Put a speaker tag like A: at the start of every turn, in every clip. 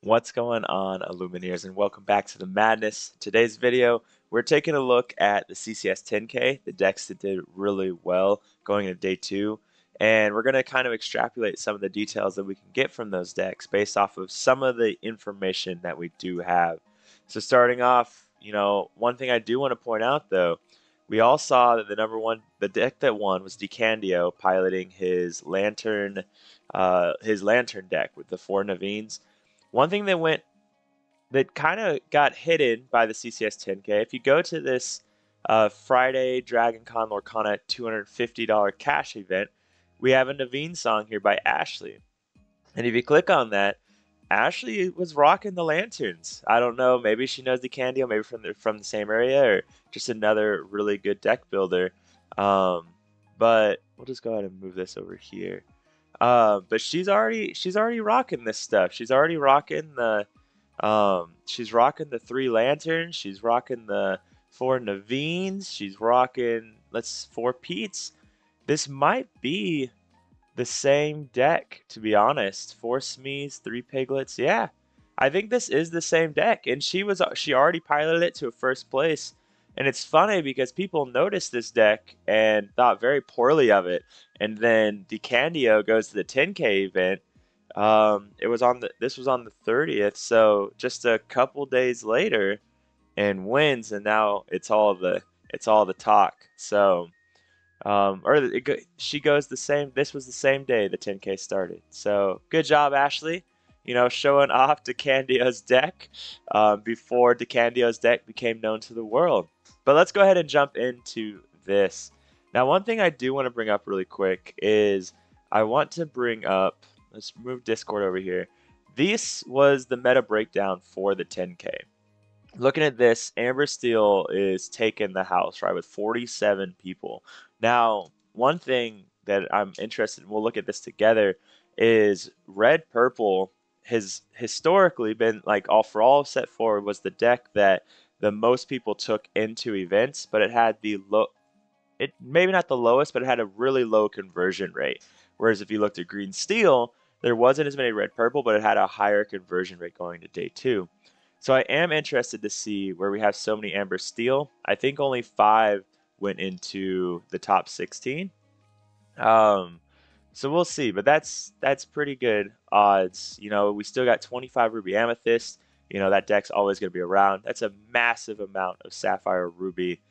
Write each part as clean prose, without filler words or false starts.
A: What's going on, Illumineers, and welcome back to the madness. Today's video, we're taking a look at the CCS 10K, the decks that did really well going into day two, and we're going to kind of extrapolate some of the details that we can get from those decks based off of some of the information that we do have. So starting off, one thing I do want to point out though, we all saw that the deck that won was DeCandio piloting his lantern deck with the four Navines. One thing that kind of got hidden by the CCS 10K, if you go to this Friday Dragon Con Lorcana $250 cash event, we have a Naveen song here by Ashley. And if you click on that, Ashley was rocking the lanterns. I don't know, maybe she knows the Candy, maybe from the same area, or just another really good deck builder. But we'll just go ahead and move this over here. But she's already rocking this stuff. She's rocking the three lanterns. She's rocking the four Navines. She's rocking four Pete's. This might be the same deck, to be honest. Four Smees, three Piglets. Yeah, I think this is the same deck, and she already piloted it to a first place. And it's funny because people noticed this deck and thought very poorly of it. And then DeCandio goes to the 10K event. This was on the 30th, so just a couple days later, and wins, and now it's all the talk. So, she goes the same. This was the same day the 10K started. So good job, Ashley. Showing off DeCandio's deck before DeCandio's deck became known to the world. But let's go ahead and jump into this. Now, one thing I do want to bring up really quick is I want to bring up. Let's move Discord over here. This was the meta breakdown for the 10K. Looking at this, Amber Steel is taking the house, right, with 47 people. Now, one thing that I'm interested in, we'll look at this together, is Red Purple has historically been like all set forward was the deck that the most people took into events, but it had maybe not the lowest, but it had a really low conversion rate. Whereas if you looked at Green Steel, there wasn't as many Red Purple, but it had a higher conversion rate going to day two. So I am interested to see where we have so many Amber Steel. I think only 5 went into the top 16. So we'll see, but that's pretty good odds. We still got 25 Ruby Amethyst. That deck's always going to be around. That's a massive amount of Sapphire Ruby.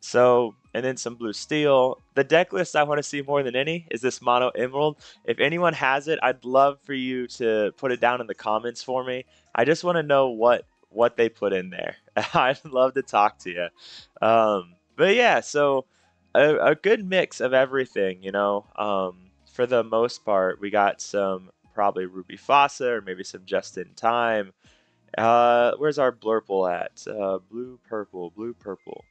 A: So, and then some Blue Steel. The deck list I want to see more than any is this Mono Emerald. If anyone has it, I'd love for you to put it down in the comments for me. I just want to know what they put in there. I'd love to talk to you. But yeah, so a good mix of everything, for the most part, we got some probably Ruby Fossa or maybe some Just in Time. Where's our Blurple at? Blue, purple, blue, purple.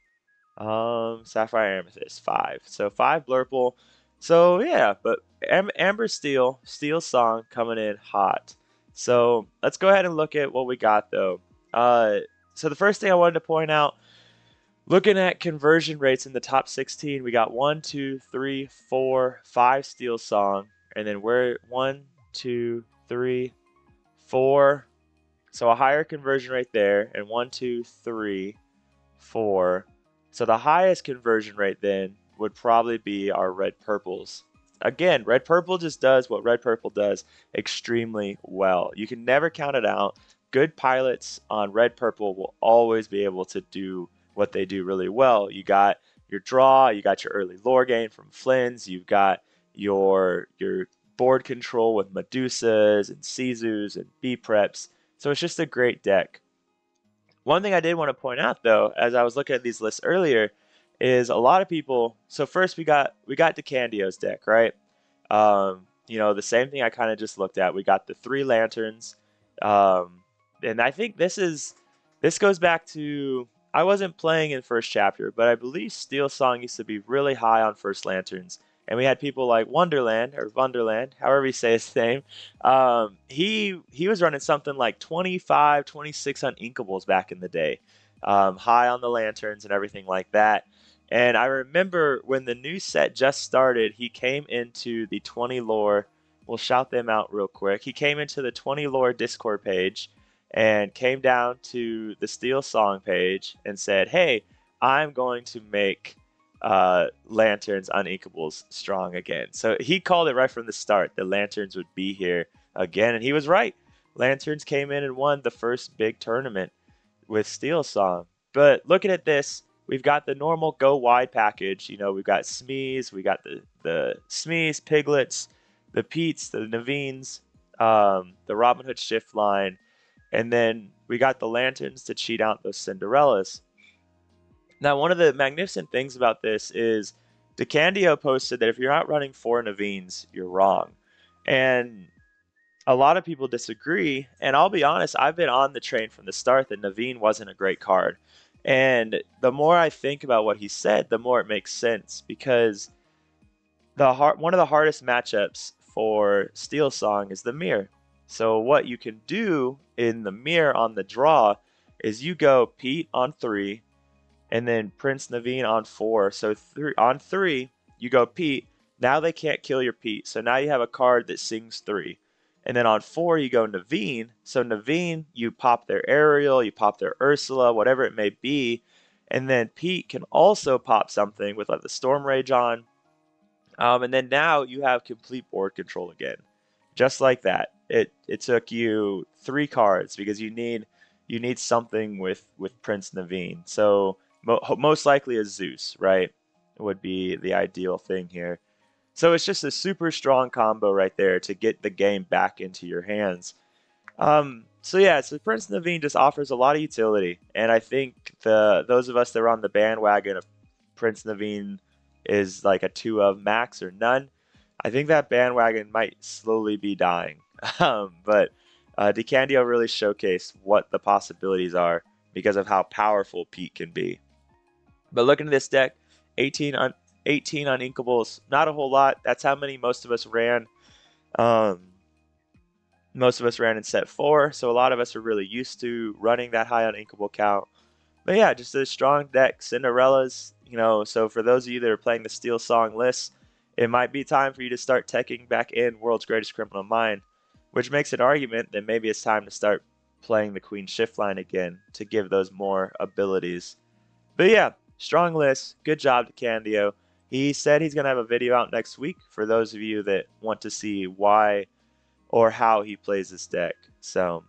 A: Sapphire Amethyst, 5. So 5 Blurple. So yeah, but Amber Steel song coming in hot. So let's go ahead and look at what we got though. So the first thing I wanted to point out, looking at conversion rates in the top 16, we got 1, 2, 3, 4, 5 Steel song, and then we're 1, 2, 3, 4. So a higher conversion rate there, and 1, 2, 3, 4. So the highest conversion rate then would probably be our Red Purples. Again, Red Purple just does what Red Purple does extremely well. You can never count it out. Good pilots on Red Purple will always be able to do what they do really well. You got your draw, you got your early lore gain from Flynn's, you've got your board control with Medusas and Sizus and B-Preps. So it's just a great deck. One thing I did want to point out though, as I was looking at these lists earlier, is a lot of people. So first we got DeCandio's deck, right? The same thing I kind of just looked at. We got the 3 lanterns, and I think this goes back to, I wasn't playing in first chapter, but I believe Steel Song used to be really high on first lanterns. And we had people like Wonderland, however you say his name. He was running something like 25, 26 Uninkables back in the day, high on the lanterns and everything like that. And I remember when the new set just started, he came into the 20 lore we'll shout them out real quick. He came into the 20 lore Discord page and came down to the Steel Song page and said, "Hey, I'm going to make Lanterns Uninkables strong again." So he called it right from the start that Lanterns would be here again, and he was right. Lanterns came in and won the first big tournament with Steel Song. But looking at this, we've got the normal go wide package. You know, we've got Smees, we got the Smees, Piglets, the Peets, the Navines, the Robin Hood shift line, and then we got the Lanterns to cheat out those Cinderellas. Now, one of the magnificent things about this is DeCandio posted that if you're not running 4 Navines, you're wrong. And a lot of people disagree, and I'll be honest, I've been on the train from the start that Naveen wasn't a great card. And the more I think about what he said, the more it makes sense because one of the hardest matchups for Steel Song is the mirror. So what you can do in the mirror on the draw is you go Pete on 3 and then Prince Naveen on 4. So on 3 you go Pete. Now they can't kill your Pete. So now you have a card that sings 3. And then on 4, you go Naveen. So Naveen, you pop their Ariel, you pop their Ursula, whatever it may be. And then Pete can also pop something with like the Storm Rage on. And then now you have complete board control again. Just like that. It took you 3 cards because you need something with Prince Naveen. So most likely a Zeus, right? Would be the ideal thing here. So it's just a super strong combo right there to get the game back into your hands. So yeah, so Prince Naveen just offers a lot of utility, and I think those of us that are on the bandwagon of Prince Naveen is like a 2 of max or none. I think that bandwagon might slowly be dying. But DeCandio really showcased what the possibilities are because of how powerful Pete can be. But looking at this deck, 18 Uninkables, not a whole lot. That's how many most of us ran. Most of us ran in set 4, so a lot of us are really used to running that high Uninkable count. But yeah, just a strong deck, Cinderellas. You know, so for those of you that are playing the Steel Song list, it might be time for you to start teching back in World's Greatest Criminal Mind, which makes an argument that maybe it's time to start playing the Queen Shift line again to give those more abilities. But yeah, strong list. Good job to Candio. He said he's going to have a video out next week for those of you that want to see why or how he plays this deck. So,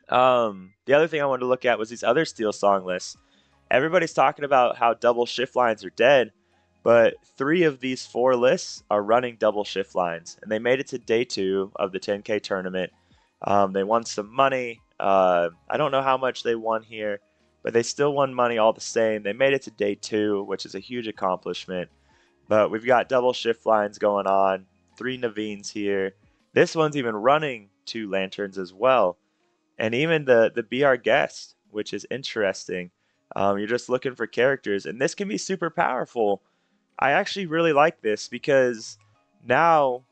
A: the other thing I wanted to look at was these other Steel Song lists. Everybody's talking about how double shift lines are dead, but 3 of these 4 lists are running double shift lines, and they made it to day 2 of the 10K tournament. They won some money. I don't know how much they won here, but they still won money all the same. They made it to day 2, which is a huge accomplishment. But we've got double shift lines going on, 3 Naveens here. This one's even running 2 Lanterns as well. And even the Be Our Guest, which is interesting. You're just looking for characters, and this can be super powerful. I actually really like this because now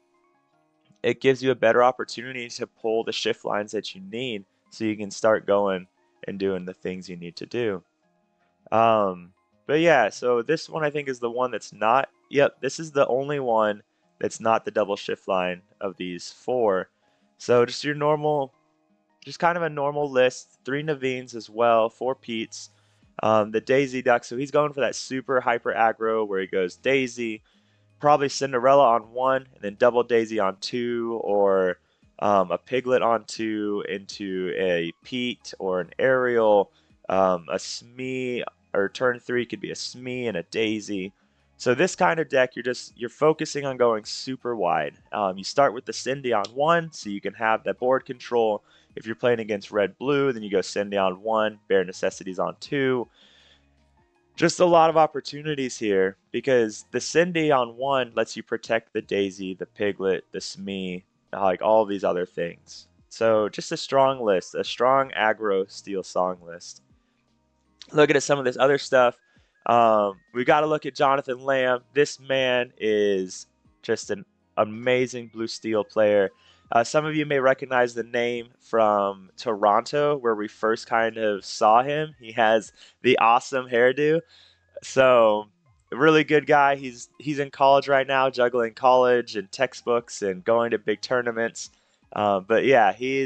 A: it gives you a better opportunity to pull the shift lines that you need so you can start going and doing the things you need to do. But yeah, so this one I think is the one that's not. Yep, this is the only one that's not the double shift line of these 4. So just your normal, just kind of a normal list. 3 Naveens as well, 4 Peets. The Daisy Duck, so he's going for that super hyper aggro where he goes Daisy, probably Cinderella on 1, and then double Daisy on 2, or a Piglet on 2 into a Pete or an Ariel, a Smee, or turn 3 could be a Smee and a Daisy. So this kind of deck, you're focusing on going super wide. You start with the Cindy on 1, so you can have that board control. If you're playing against red-blue, then you go Cindy on 1, Bare Necessities on 2. Just a lot of opportunities here because the Cindy on 1 lets you protect the Daisy, the Piglet, the Smee, like all these other things. So just a strong list, a strong aggro Steel Song list. Looking at some of this other stuff, we got to look at Jonathan Lamb. This man is just an amazing blue steel player. Some of you may recognize the name from Toronto, where we first kind of saw him. He has the awesome hairdo. So a really good guy. He's in college right now, juggling college and textbooks and going to big tournaments. But yeah, he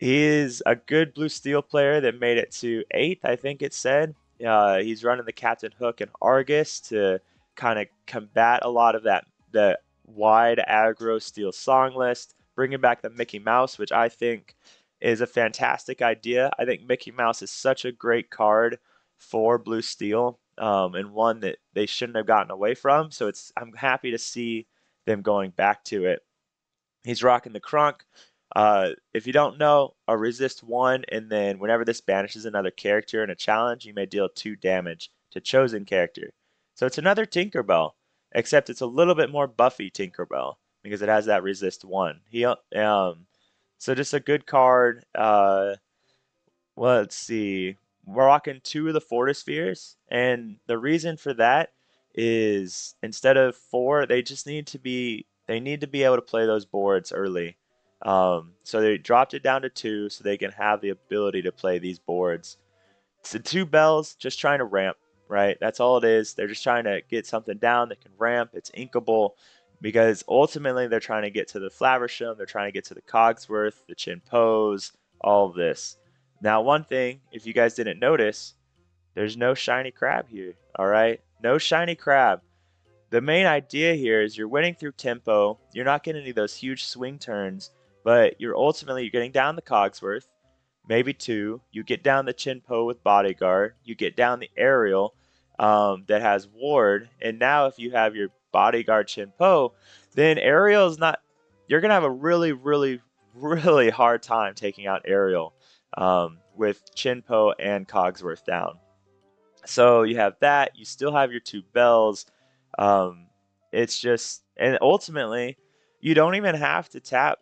A: is a good blue steel player that made it to eighth, I think it said. He's running the Captain Hook and Argus to kind of combat a lot of the wide aggro steel song list, bringing back the Mickey Mouse, which I think is a fantastic idea. I think Mickey Mouse is such a great card for blue steel, and one that they shouldn't have gotten away from. So I'm happy to see them going back to it. He's rocking the Crunk. If you don't know, a resist one, and then whenever this banishes another character in a challenge, you may deal 2 damage to chosen character. So it's another Tinkerbell, except it's a little bit more buffy Tinkerbell because it has that resist one. So just a good card. Well, let's see. We're rocking 2 of the Fortispheres, and the reason for that is instead of 4, they need to be able to play those boards early. So they dropped it down to 2 so they can have the ability to play these boards. So 2 bells, just trying to ramp, right? That's all it is. They're just trying to get something down that can ramp. It's inkable because ultimately they're trying to get to the Flaversham, they're trying to get to the Cogsworth, the Chin Pose, all of this. Now, one thing, if you guys didn't notice, there's no shiny crab here, all right? No shiny crab. The main idea here is you're winning through tempo. You're not getting any of those huge swing turns, but you're getting down the Cogsworth, maybe 2. You get down the Chinpo with Bodyguard. You get down the Aerial that has Ward, and now if you have your Bodyguard Chinpo, then Aerial is not. You're gonna have a really, really, really hard time taking out Aerial with Chinpo and Cogsworth down. So you have that. You still have your 2 bells. Um, it's just, and ultimately, you don't even have to tap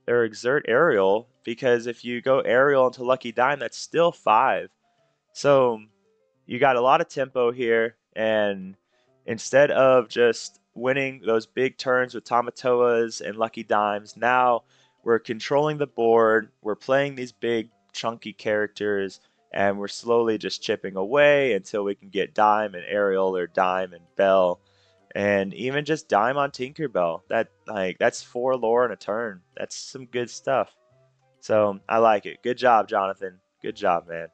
A: or exert aerial because if you go aerial into Lucky Dime, that's still 5. So you got a lot of tempo here, and instead of just winning those big turns with Tamatoas and Lucky Dimes, now we're controlling the board, we're playing these big chunky characters, and we're slowly just chipping away until we can get Dime and Aerial or Dime and Bell. And even just Dime on Tinkerbell. That's 4 lore in a turn. That's some good stuff. So I like it. Good job, Jonathan. Good job, man.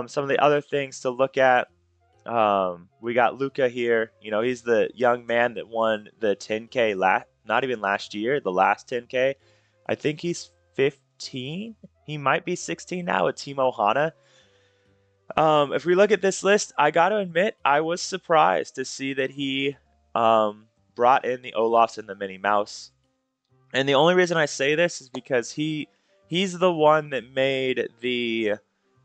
A: Some of the other things to look at. We got Luca here. You know, he's the young man that won the 10K not even last year, the last 10K. I think he's 15. He might be 16 now with Team Ohana. If we look at this list, I got to admit, I was surprised to see that he brought in the Olafs and the Minnie Mouse. And the only reason I say this is because he's the one that made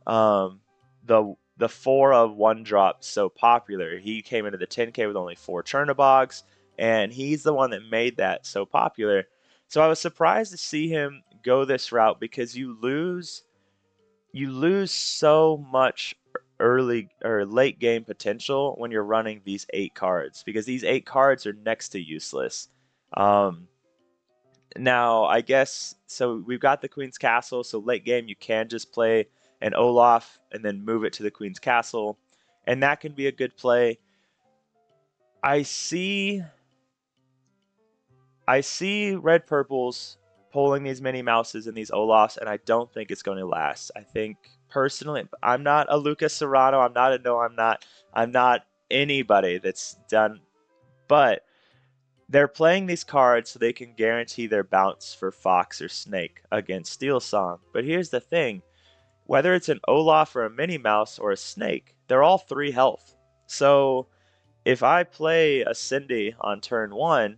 A: um, the 4 of 1 drop so popular. He came into the 10K with only 4 Chernobygs, and he's the one that made that so popular. So I was surprised to see him go this route because you lose so much early or late game potential when you're running these 8 cards because these 8 cards are next to useless. Um, Now, I guess so. We've got the Queen's Castle, so late game you can just play an Olaf and then move it to the Queen's Castle, and that can be a good play. I see I see red purples pulling these Minnie Mouses and these Olafs, and I don't think it's going to last. I think personally, I'm not a Lucas Serrano. I'm not a no. I'm not. I'm not anybody that's done. But they're playing these cards so they can guarantee their bounce for Fox or Snake against Steel Song. But here's the thing: whether it's an Olaf or a Minnie Mouse or a Snake, they're all 3 health. So if I play a Cindy on turn 1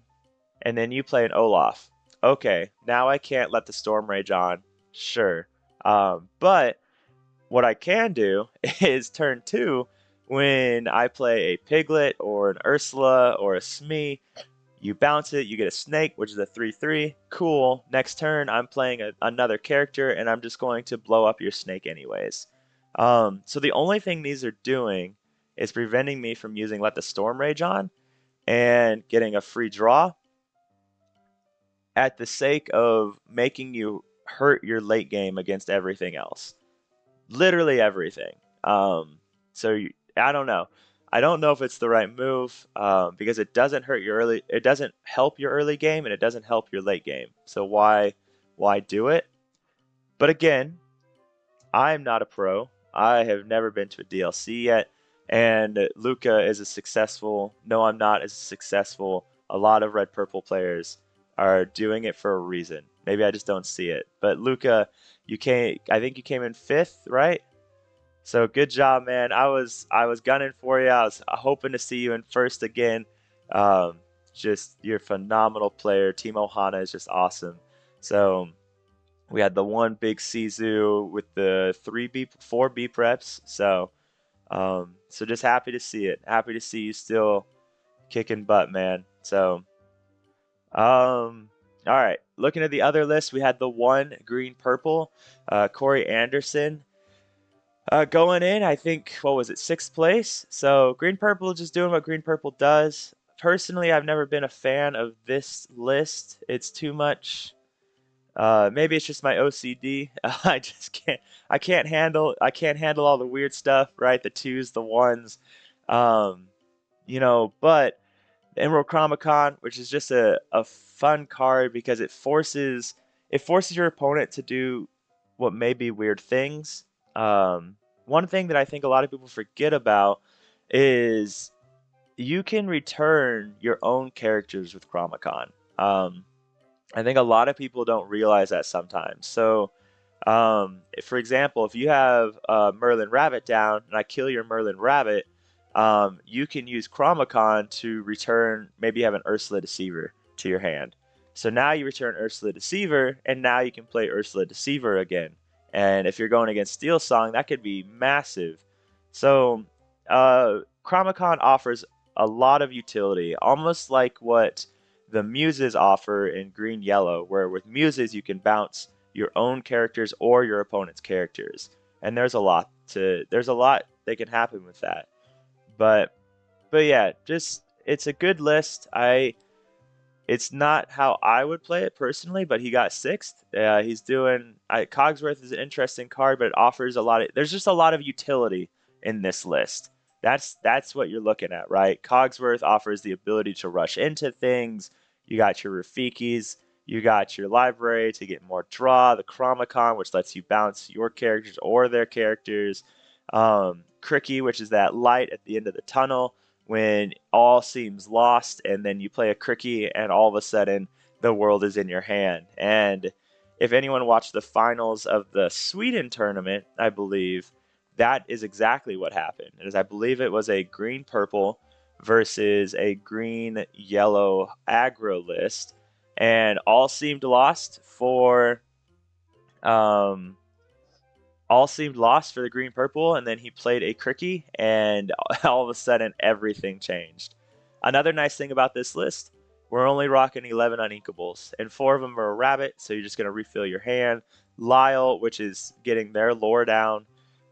A: and then you play an Olaf. Okay, now I can't let the Storm Rage on. Sure. But what I can do is turn 2 when I play a Piglet or an Ursula or a Smee. You bounce it, you get a Snake, which is a 3/3. Cool. Next turn, I'm playing another character, and I'm just going to blow up your Snake anyways. So the only thing these are doing is preventing me from using Let the Storm Rage on and getting a free draw at the sake of making you hurt your late game against everything else. Literally everything. So I don't know. I don't know if it's the right move because it doesn't hurt your early. It doesn't help your early game, and it doesn't help your late game. So why do it? But again, I'm not a pro. I have never been to a DLC yet, and Luca is a successful. No, I'm not as successful. A lot of red purple players are doing it for a reason. Maybe I just don't see it. But Luca, you came. I think you came in fifth, right? So good job, man. I was gunning for you. I was hoping to see you in first again. Um, just you're a phenomenal player. Team Ohana is just awesome. So we had the one big Sizu with the four B preps. So just happy to see it. Happy to see you still kicking butt, man. So all right. Looking at the other list, we had the one green purple, Corey Anderson. Going in, I think, what was it, sixth place? So Green Purple just doing what Green Purple does. Personally, I've never been a fan of this list. It's too much. Maybe it's just my OCD. I just can't handle all the weird stuff, right? The twos, the ones. Um, but Emerald Chromicon, which is just a fun card because it forces your opponent to do what may be weird things. One thing that I think a lot of people forget about is you can return your own characters with Chromicon. I think a lot of people don't realize that sometimes. So, for example, if you have Merlin Rabbit down and I kill your Merlin Rabbit, you can use Chromicon to return, maybe you have an Ursula Deceiver to your hand. So now you return Ursula Deceiver, and now you can play Ursula Deceiver again. And if you're going against Steel Song, that could be massive. So Chromicon offers a lot of utility, almost like what the Muses offer in Green Yellow, where with Muses you can bounce your own characters or your opponent's characters. And there's a lot that can happen with that. But but yeah, just it's a good list. It's not how I would play it personally, but he got sixth. He's doing. Cogsworth is an interesting card, but it offers a lot of. There's just a lot of utility in this list. That's what you're looking at, right? Cogsworth offers the ability to rush into things. You got your Rafikis. You got your library to get more draw. The Chromicon, which lets you bounce your characters or their characters. Cricky, which is that light at the end of the tunnel when all seems lost, and then you play a Cricky, and all of a sudden the world is in your hand. And if anyone watched the finals of the Sweden tournament, I believe that is exactly what happened. As I believe it was a green purple versus a green yellow aggro list, and um, all seemed lost for the green purple, and then he played a Cricky, and all of a sudden everything changed. Another nice thing about this list, we're only rocking 11 uninkables, and four of them are a rabbit, so you're just going to refill your hand. Lyle, which is getting their lore down.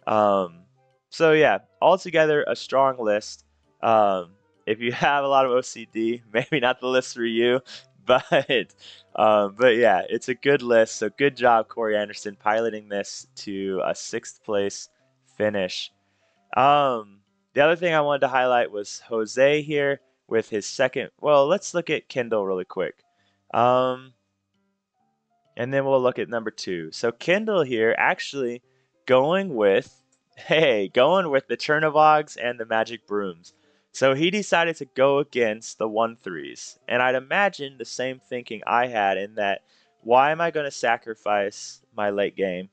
A: Um, so yeah, altogether a strong list. Um, if you have a lot of OCD, maybe not the list for you, but but yeah, it's a good list. So good job, Corey Anderson, piloting this to a sixth place finish. The other thing I wanted to highlight was Jose here with his second. Well, let's look at Kendall really quick. Um, and then we'll look at number two. So Kendall here actually going with, going with the Chernovogs and the Magic Brooms. So he decided to go against the 1-3s. And I'd imagine the same thinking I had in that, why am I going to sacrifice my late game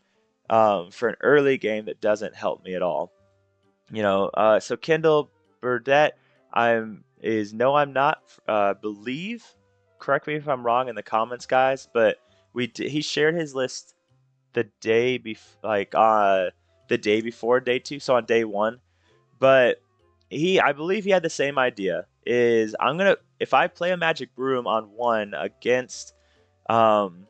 A: for an early game that doesn't help me at all? So Kendall Burdett, I'm not, believe, correct me if I'm wrong in the comments, guys, but he shared his list the day before day two, so on day one. But I believe he had the same idea. If I play a Magic Broom on one against, um,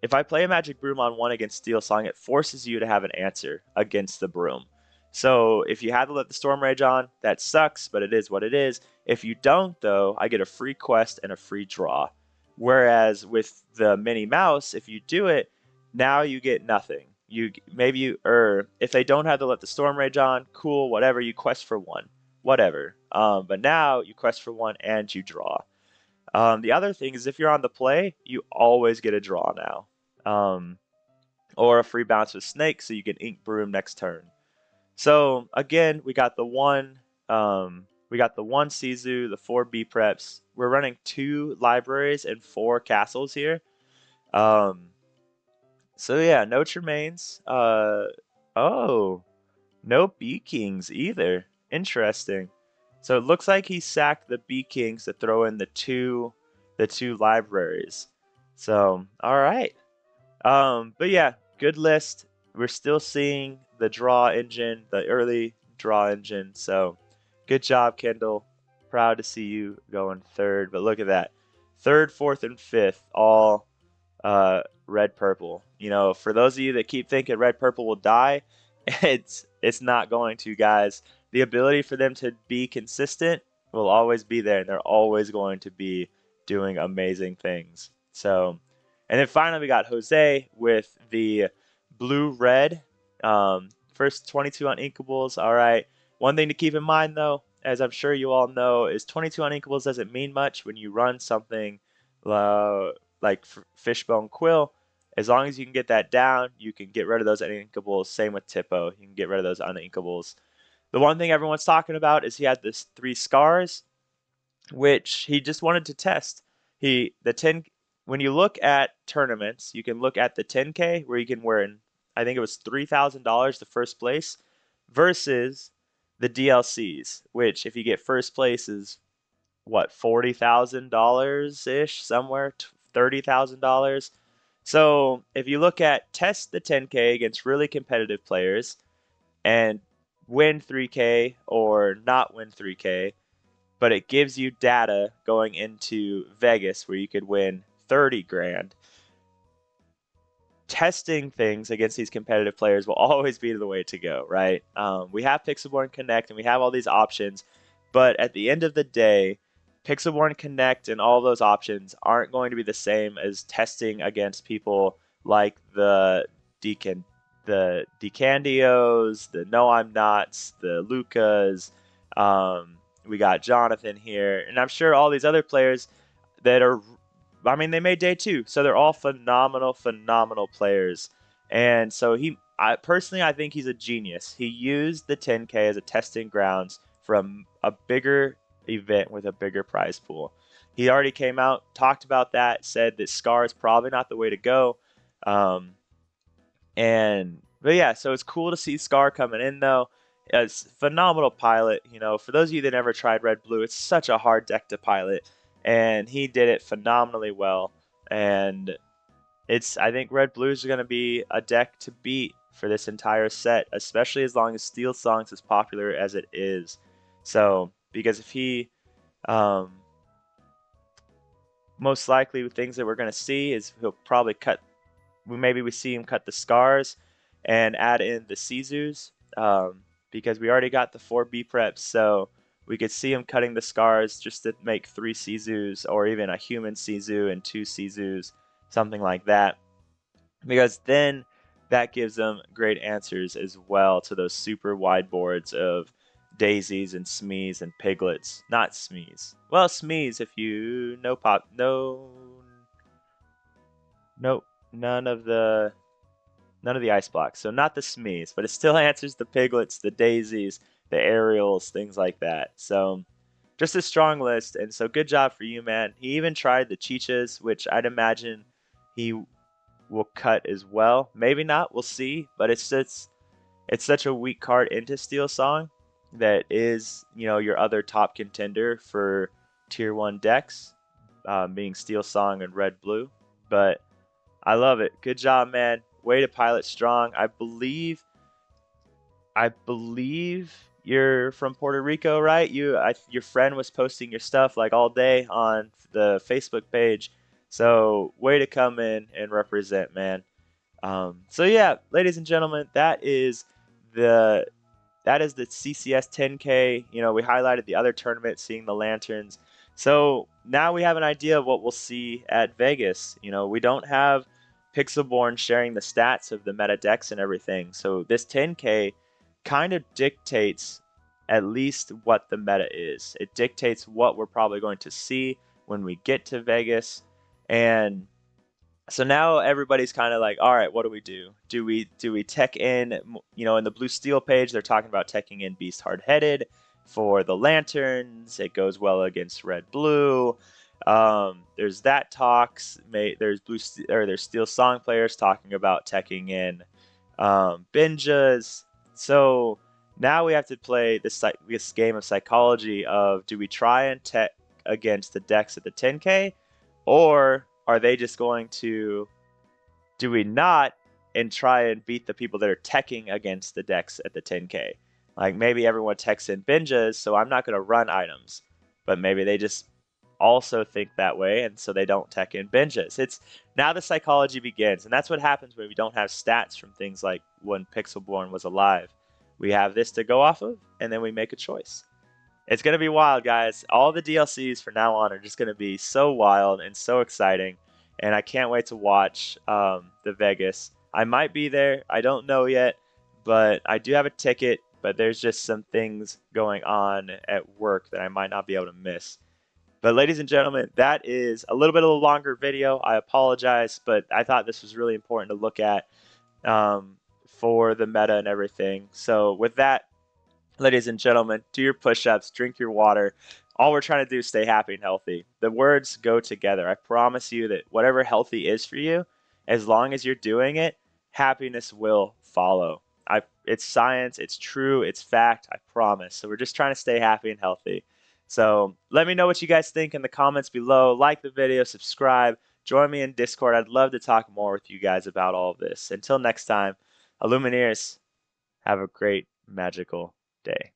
A: if I play a Magic Broom on one against Steel Song, it forces you to have an answer against the Broom. So if you had to let the Storm Rage on, that sucks, but it is what it is. If you don't, though, I get a free quest and a free draw. Whereas with the Mini Mouse, if you do it, now you get nothing. If they don't have to let the Storm Rage on, cool, whatever. You quest for one. whatever. But now you quest for one and you draw. The other thing is if you're on the play, you always get a draw now. Or a free bounce with Snake, so you can Ink Broom next turn. So again, we got the one Sizu, the four B preps. We're running 2 libraries and 4 castles here. Um, so yeah, no Tremaines. Oh, no B Kings either. Interesting. So it looks like he sacked the B Kings to throw in the two libraries. So all right. But yeah, good list. We're still seeing the draw engine, the early draw engine. So good job, Kendall. Proud to see you going third. But look at that. Third, fourth, and fifth, all red purple. For those of you that keep thinking red purple will die, it's not going to, guys. The ability for them to be consistent will always be there, and they're always going to be doing amazing things. So, and then finally we got Jose with the blue red. First 22 on Inkables. All right. One thing to keep in mind though, as I'm sure you all know, is 22 on Inkables doesn't mean much when you run something like Fishbone Quill. As long as you can get that down, you can get rid of those uninkables. Same with Tippo. You can get rid of those uninkables. The one thing everyone's talking about is he had this 3 scars, which he just wanted to test. The 10 When you look at tournaments, you can look at the 10K where you can win, I think it was $3,000 to first place, versus the DLCs, which if you get first place is what, $40,000 ish, somewhere $30,000. So if you look at test the 10K against really competitive players and win 3K or not win 3K, but it gives you data going into Vegas where you could win 30 grand. Testing things against these competitive players will always be the way to go, right? We have Pixelborn Connect and we have all these options, but at the end of the day, Pixelborn Connect and all those options aren't going to be the same as testing against people like the Decandios, the No I'm Nots, the Lucas. We got Jonathan here, and I'm sure all these other players that are, I mean, they made day 2, so they're all phenomenal, phenomenal players. And so I think he's a genius. He used the 10K as a testing grounds for a bigger event with a bigger prize pool. He already came out, talked about that, said that Scar is probably not the way to go. But yeah, so it's cool to see Scar coming in though. It's phenomenal pilot. For those of you that never tried Red Blue, it's such a hard deck to pilot, and he did it phenomenally well. And I think Red Blue is going to be a deck to beat for this entire set, especially as long as Steel Song's as popular as it is. So, because if he, most likely the things that we're going to see is he'll probably maybe we see him cut the Scars and add in the Sizus, because we already got the 4 B preps, so we could see him cutting the Scars just to make 3 Sizus, or even a human Sizu and 2 Sizus, something like that. Because then that gives them great answers as well to those super wide boards of daisies and Smees and piglets. Not Smees. Well, Smees, if you know pop. No. Nope. None of the ice blocks. So not the Smees, but it still answers the piglets, the daisies, the aerials, things like that. So just a strong list. And so good job for you, man. He even tried the Chichas, which I'd imagine he will cut as well. Maybe not. We'll see. But it's such a weak card into Steel Song that is, your other top contender for tier 1 decks, being Steel Song and Red Blue. But I love it. Good job, man. Way to pilot strong. I believe you're from Puerto Rico, right? Your friend was posting your stuff like all day on the Facebook page. So way to come in and represent, man. So yeah, ladies and gentlemen, that is the CCS 10K. We highlighted the other tournament, seeing the lanterns. So now we have an idea of what we'll see at Vegas. We don't have Pixelborn sharing the stats of the meta decks and everything. So this 10K kind of dictates at least what the meta is. It dictates what we're probably going to see when we get to Vegas. And so now everybody's kind of like, all right, what do we do? Do we tech in? In the Blue Steel page, they're talking about teching in Beast Hard Headed for the lanterns. It goes well against Red Blue. There's that talks. There's there's Steel Song players talking about teching in Binjas. So now we have to play this game of psychology of, do we try and tech against the decks at the 10K, or are they just going to, do we not, and try and beat the people that are teching against the decks at the 10K? Like, maybe everyone techs in Binjas, so I'm not going to run items, but maybe they just also think that way, and so they don't tech in Binjas. It's now the psychology begins, and that's what happens when we don't have stats from things like when Pixelborn was alive. We have this to go off of, and then we make a choice. It's going to be wild, guys. All the DLCs from now on are just going to be so wild and so exciting. And I can't wait to watch the Vegas. I might be there. I don't know yet. But I do have a ticket. But there's just some things going on at work that I might not be able to miss. But ladies and gentlemen, that is a little bit of a longer video. I apologize. But I thought this was really important to look at for the meta and everything. So with that, ladies and gentlemen, do your push-ups, drink your water. All we're trying to do is stay happy and healthy. The words go together. I promise you that whatever healthy is for you, as long as you're doing it, happiness will follow. It's science, it's true, it's fact, I promise. So we're just trying to stay happy and healthy. So let me know what you guys think in the comments below. Like the video, subscribe, join me in Discord. I'd love to talk more with you guys about all of this. Until next time, Illumineers, have a great, magical day.